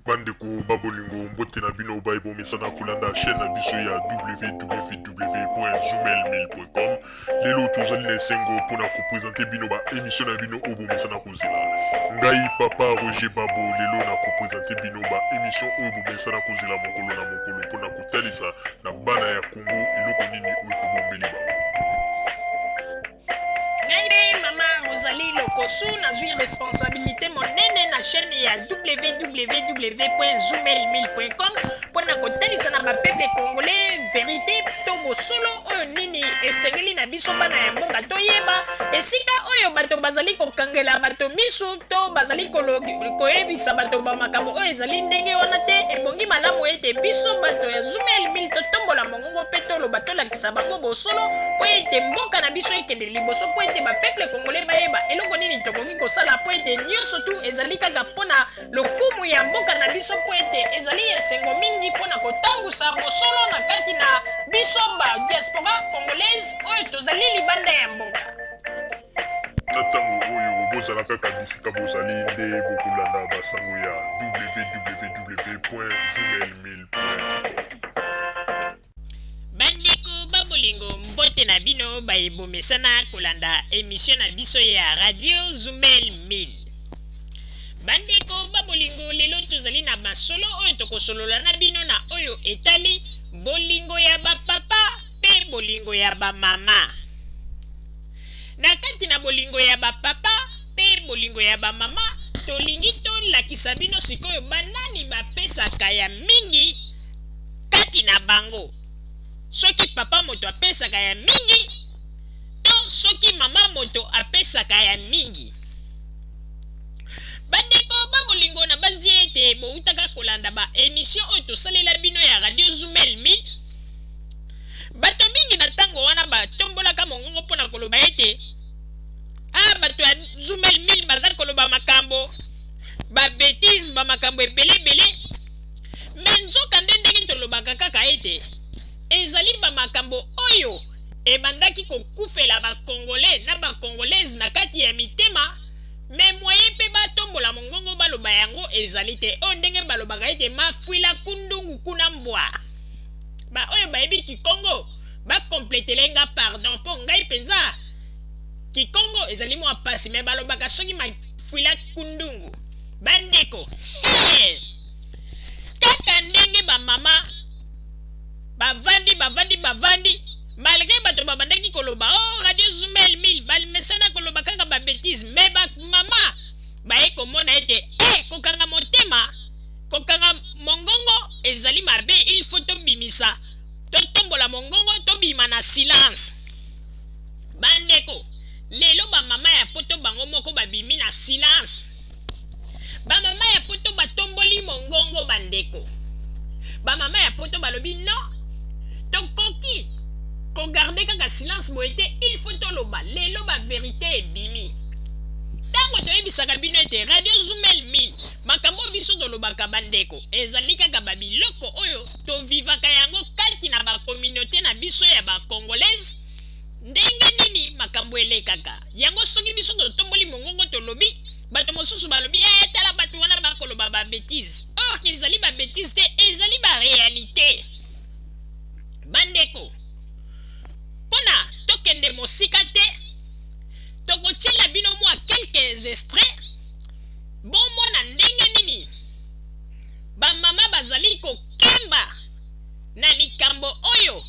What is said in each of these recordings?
Bandeko babolingo mbote na bino baibo mesana kolanda chaîne na biso ya www.zoomel1000.com. Lelo tozali na esengo mpona kopresente bino ba émission na bino oyo bomesana kozela. Ngai papa Roger Babo lelo na kopresente bino ba émission oyo bomesana kozela mokolo na mokolo mpona kotalisa na bana ya Congo eloko nini oyo tobombeli bango. Ozali lokosu nazwi responsabilité monene na chaîne ya www.zoomel1000.com mpona kotalisa na bapeple congolais vérité to bosolo oyo nini esengeli na biso bana ya mboka toyeba esika oyo bato bazali kokangela bato misu to bazali koyebisa bato bamakambo oyo ezali ndenge wana te. Ebongi malamu ete biso bato ya Zoomel 1000 totombola mongongo mpe toloba tolakisa bango bosolo mpo ete mboka na biso ekende liboso mpo ete bapeple congolais bayeba eloko nini tokoki kosala mpo ete nyonso tu ezali kaka mpona lokumu ya mboka na biso mpo ete ezali esengo mingi mpona kotambusa bosolo na kati na biso ba diaspora congolaise oyo tozali libanda ya mboka. Na ntango oyo bozala kaka bisika bozali nde bokolanda basango ya www.zoomel1000.com. Bandeko babolingo mbote na bino bayebomesana kolanda émission na biso ya radio Zoomel 1000. Bandeko babolingo lelo tozali na masolo oyo tokosolola na bino na oyo etali bolingo ya bapapa pe bolingo ya bamama. Na kati na bolingo ya bapapa pe bolingo ya bamama tolingi tolakisa bino sikoyo banani bapesaka ya mingi kati na bango. Soki papa moto apesaka ya mingi to soki mama moto apesaka ya mingi. Bandeko babolingo na banzi ete boutaka kolanda ba émission oyo tosalela bino ya radio Zoomel 1000. Bato mingi na tango wana batombolaka mongongo mpona koloba ete bato ya Zoomel 1000 bazali koloba makambo babétise bamakambo ebele me nzoka nde ndenge tolobaka kaka ete ezali bamakambo oyo ebandaki kokufela bakongolais na bakongolaise na kati ya mitema me moye mpe batombola mongongo baloba yango ezali te oyo ndenge balobaka ete mafwila kundungu kuna mbwa oyo bayebi kikongo bakompletele nga pardon mpo ngai mpenza kikongo ezali mwa pasi me balobaka soki mafwila kundungu. Bandeko kaka ndenge bamama bavandi malgré bato babandaki koloba radio Zoomel 1000 balimesana koloba kaka babétise me bamama baye komona ete kokanga motema kokanga mongongo ezali mabe il faut tobimisa totombola mongongo tobima na silence. Bandeko lelo bamama ya poto bango moko babimi na silence. Bamama ya poto batomboli mongongo. Bandeko bamama ya poto balobi non tokoki kogarde kaka silence boye te il faut toloba lelo ba vérité ebimi. Tango toyebisaka bino ete radio Zoomel 1000 makambo biso tolobaka bandeko ezali kaka babiloko oyo tovivaka yango kati na bakommunauté na biso ya bakongolaise ndenge nini makambo elekaka yango. Soki biso totomboli mongongo tolobi bato mosusu balobi tala bato wana bakoloba babétise or ezali babétise te ezali baréalité. Bandeko mpona tokende mosika te tokotiela bino mwa quelques extraits bomona ndenge nini bamama bazali kokemba na likambo oyo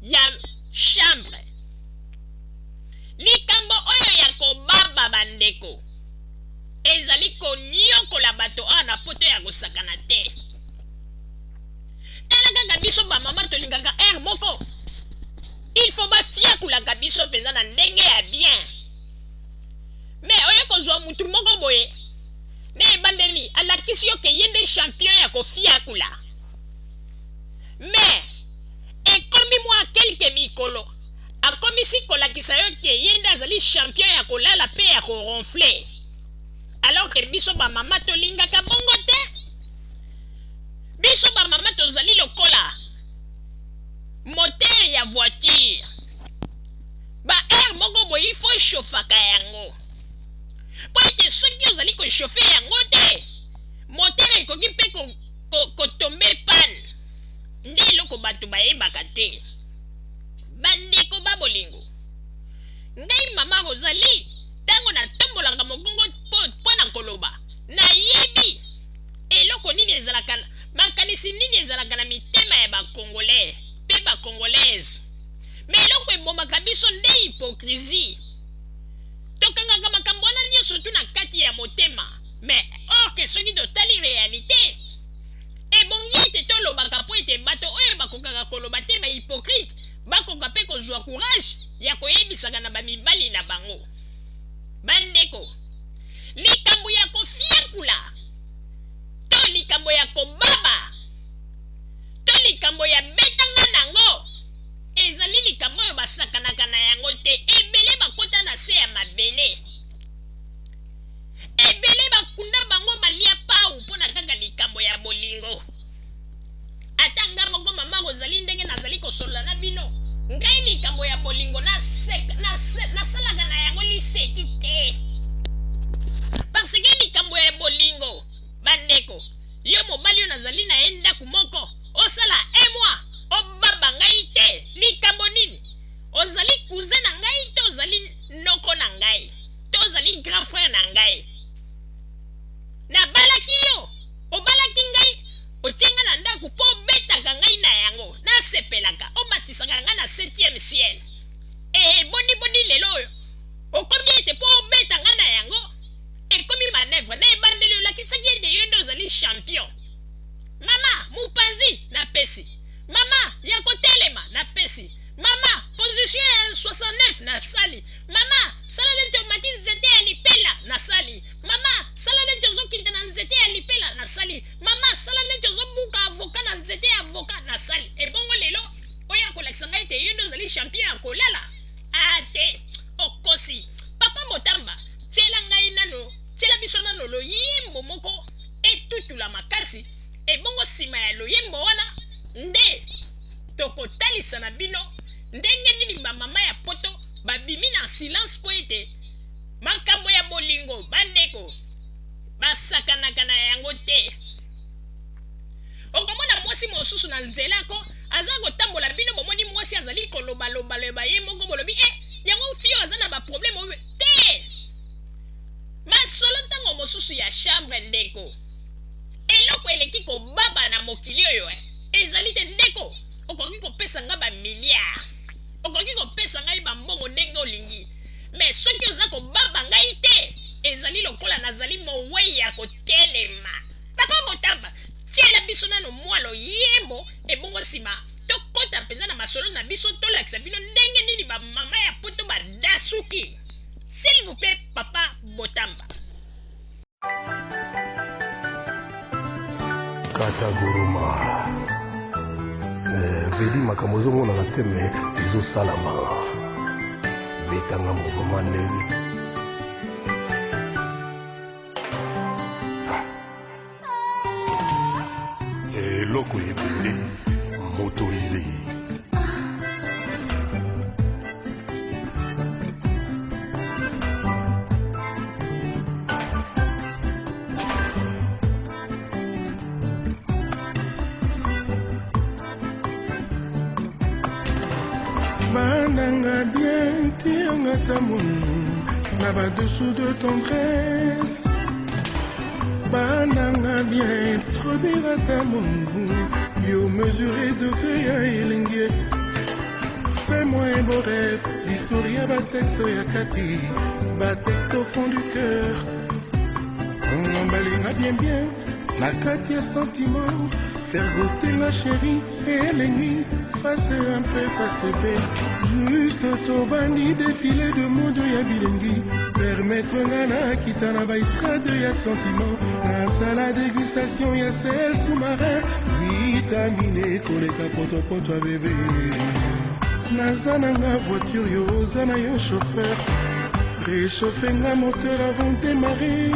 ya chambre, likambo oyo ya kobaba. Bandeko ezali konyokola bato na poto ya kosakana te. Tala kaka biso bamama tolingaka air moko il faut bafiakulaka biso mpenza na ndenge ya bien me oyo kozwa mutu moko boye ne ebandeli alakisi yo ke ye nde champion ya kofiakula me ekomi mwa kelke mikolo akomisi kolakisa yo ke ye nde azali champion ya kolala mpe ya koronfle alors ke biso bamama tolingaka bongo te. Biso bamama tozali lokola moteur ya voiture air moko boye il faut chauffaka yango po ete soki ozali kochauffe yango te mote kotombe pan nde eloko bato bayebaka te. Bandeko ba bolingo, ngai mama Rosalie ntango natombolanga mokongo mpo na koloba nayebi eloko nini ezalaka, makanisi nini ezalaka na mitema ya bakongolais mpe bakongolaise. Me eloko ebomaka biso nde hypocrisie. Tokangaka makambo wana nyonso tu na kati ya motema, me orke soki totali realite ebongi ete tolobaka mpo ete bato oyo bakokaka koloba te ba hypocrite bakoka mpe kozwa courage ya koyebisaka na bamibali na bango. Bandeko, likambo ya kofiakula to likambo ya kobaba to likambo ya betanga nango ezali likambo oyo basakanaka na yango te. Ebele bakota na se ya mabele, ebele bakunda bango balia pau mpo na kaka likambo ya bolingo. Ata nga moko mama Rosalie ndenge nazali kosolola na bino, ngai likambo ya bolingo nasalaka na yango liseki te. Parce que likambo ya bolingo, bandeko, yo mobali oyo nazali na ye ndako moko osala emwa obaba ngai te. Likambo nini? Ozali cousin na ngai te, ozali noko na ngai te, ozali grand frère na ngai. Nabalaki yo, obalaki ngai, otienga na ndako mpo obetaka ngai na yango, nasepelaka, obatisaka ngai na 7e ciel. Boni lelo oyo okomi ete mpo obeta ngai na yango ekomi manevre na ebandeli olakisaki ete yo nde ozali champion. Mama mopanzi napesi, mama ya kotelema napesi, mama position ya 69 nasali, mama sala neti omati nzete ya lipela nasali, mama sala neti ozokita na nzete ya lipela nasali, mama sala neti ozobuka avoka na nzete ya avoka nasali. Ebongo lelo oyo akolakisa ngai ete yo nde ozali champion ya kolala. Ate okosi papa Motamba tiela ngai nano, tiela biso nano loyimbo moko etutula makasi. Ebongo sima ya loyimbo wana nde tokotalisa na bino ndenge nini bamama ya poto babimi na silence po ete makambo ya bolingo bandeko basakanaka na yango te. Okomona mwasi mosusu na nzelako aza kotambola bino bomoni mwasi azali kolobaloba ye moko bolobi yango fio aza na baproblème oyo te. Masolo ntango mosusu ya chambre ndeko, eloko eleki kobaba na mokili oyo ezali te ndeko. Okoki kopesa nga bamiliard, okoki kopesa ngai bambongo ndenge olingi, me soki oza kobaba ngai te ezali lokola nazali mowei ya kotelema. Papa Motamba tiela biso nano mwalo yembo ebongo nsima tokota mpenza na masolo na biso tolakisa bino ndenge nini bamama ya poto badasuki. S'il vous plaît Papa Motamba. Kataguruma veli makambo ozomonana te me ezosalama betanga mouvement ndenge eloko ebele motorisé. Bananga bien, tianga tamon, n'a dessous de tendresse. Bananga bien, trop bien tamon, yo mesuré de cueil elingue. Fais-moi un beau rêve, discours y'a ba texto ya kati, ba texte au fond du cœur. On emballinga bien, ma kati ya sentiment, faire goûter ma chérie et l'ennemi. Face un peu, face B. Juste tobandi défilé de monde ya bilengi. Permettre ngana kitana ba estrade ya sentiment. Na sala dégustation ya sel sous-marin. Vitaminé koleka poto à bébé. Naza nanga voiture yo zana yo chauffeur. Réchauffer nga moteur avant de démarrer.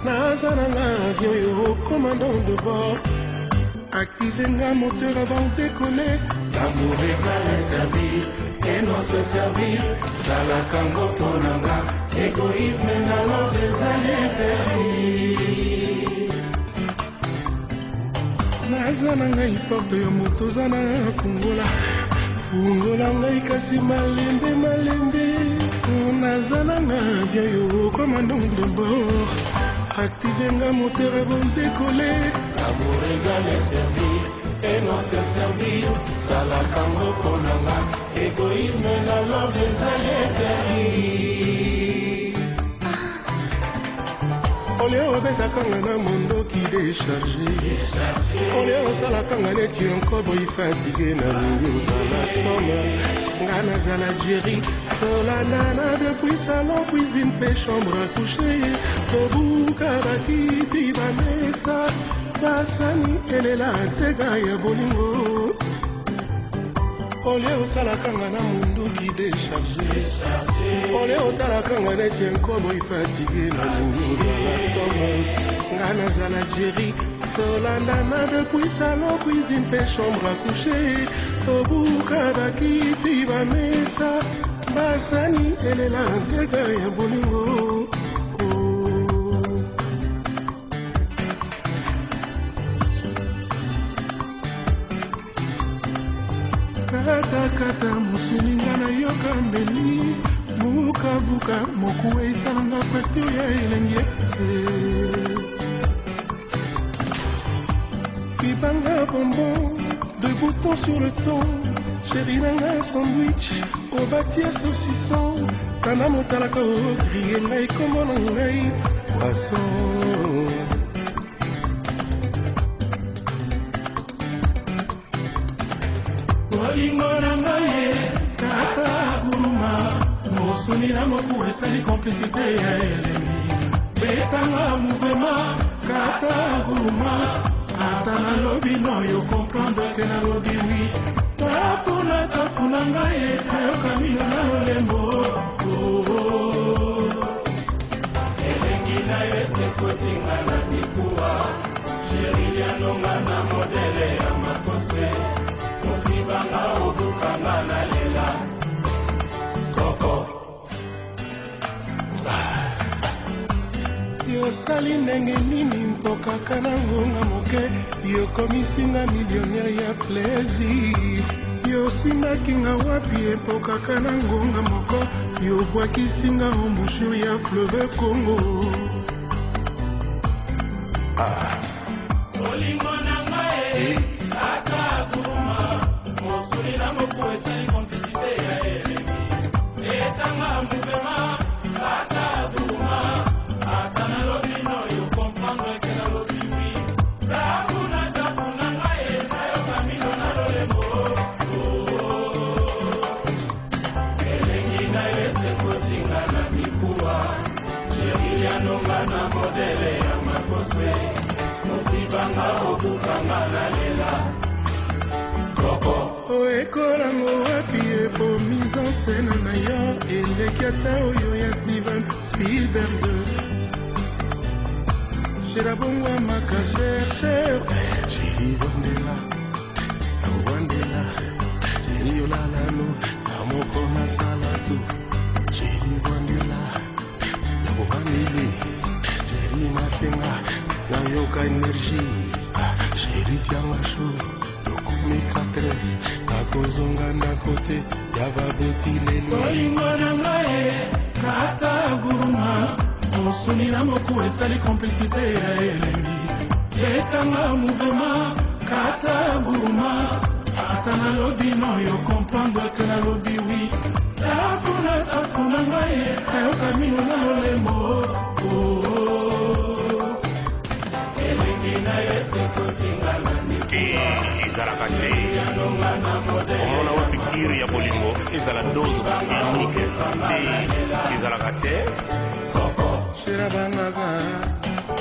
Naza nanga avion yo commandant de bord. Activez un moteur avant de décoller. L'amour égale à servir et non se servir. Salakango tonanga, égoïsme n'a l'ordre des années interdits. eza na ngai porte yo moto oza na fungola fungola ngai kasi malembe malembe naza na nga bien yo commandant de bord active nga moteur avant décoller l'amour égal et servir et non se servir salakango ponanga égoïsme na love ezali interdit olio obetaka nga na mondoki déchargé olio osalaka nga neti onkobo ifatigue na lingi ozala tome nga nazala Jerry solanana depuis salon cuisine pe chambre à coucher tobuka bakiti bamesa basani elela tega ya bolingo olio osalaka nga na mondoki déchargé olio otalaka nga neti onkobo ifatigue na lingi ozala tome nga nazala Jerry solandana depuis salon cuisine pe chambre à coucher tobuka bakiti bamesa basani elela nteka ya bolingo katakata mosulinga na yoka mbeli bukabuka mokuwa esalanga facture ya elenge Kibanga bonbon, deux boutons sur le ton. Chéri nanga sandwich, au bâti à saucisson. Tana motalaka o grillé ngai komo na ngai poisson. Olingo na ngai kata guruma, mosuni na moku esali complicité ya elemi. Betanga mouvement kata guruma. Ata na lobi no yo comprendre que na lobi oui tafuna ngai nayoka mino na lolembo elengi na yo esekotinga na mikuwa sheri lianonga na modele ya makose mofibanga obukanga na lela koko yosali ndenge nini mpokaka na ngonga moke yokomisinga millionnaire ya plaisir yosimaki nga wapi epokaka na ngonga moko yobwakisinga embouchure ya fleuve Congo olingo na ngai ata kuruma mosuli na moko esali complicité ya elemi etanga mouvema ata kuruma atana lobi no yo comprendre que na lobi oui tafuna ngai nayoka mino na lolembo elengi na yo esekotinga na mikuwa sheri lianonga na modele ya makose mofibanga obukanga na lela koko oekolango wapi epo mise en scène na yo eleki ata oyo ya Steven Spielberg Shira bongwa maka cher Shiri Wandela Wandela Shiri Yolalano Namoko na salatu Shiri Wandela Yabo Wandele Shiri Masenga Nayoka energie Shiri Tiamasho Dokumi katre Nakozonga na kote Yaba beti lelo Olingo na ngae Kata guruma mosuni na moku esali complicité ya elengi etanga mouvement kata guruma ata na lobi no yo comprendre que na lobi oui tafuna ngai nayoka mino na lolembo elengi na yo esekotinga na mikuwa ezalaka te omona wa pikiri ya bolingo ezala dose unique te ezalaka te Shira bangaga,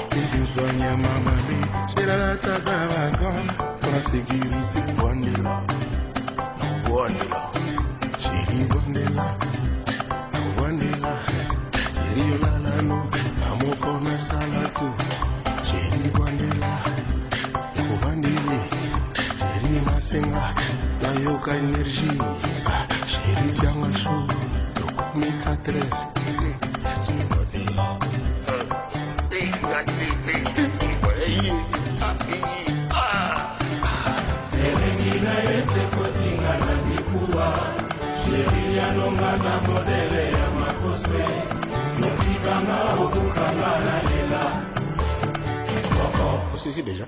Tizuzwanya mamami, Shira la tagaraga, for security Wandela, Wandela, Shiri Wandela, Wandela, Shiri Yolalano, Amoko na salatu, Shiri Wandela, Wandele, Shiri Masenga, Nayoka energie, Shiri Tiamasho, Dokumi katre. na yese kotinga na bikuwa sheri ya longa na modele ya makose Ofikanga okukanga na lela C'est ici déjà.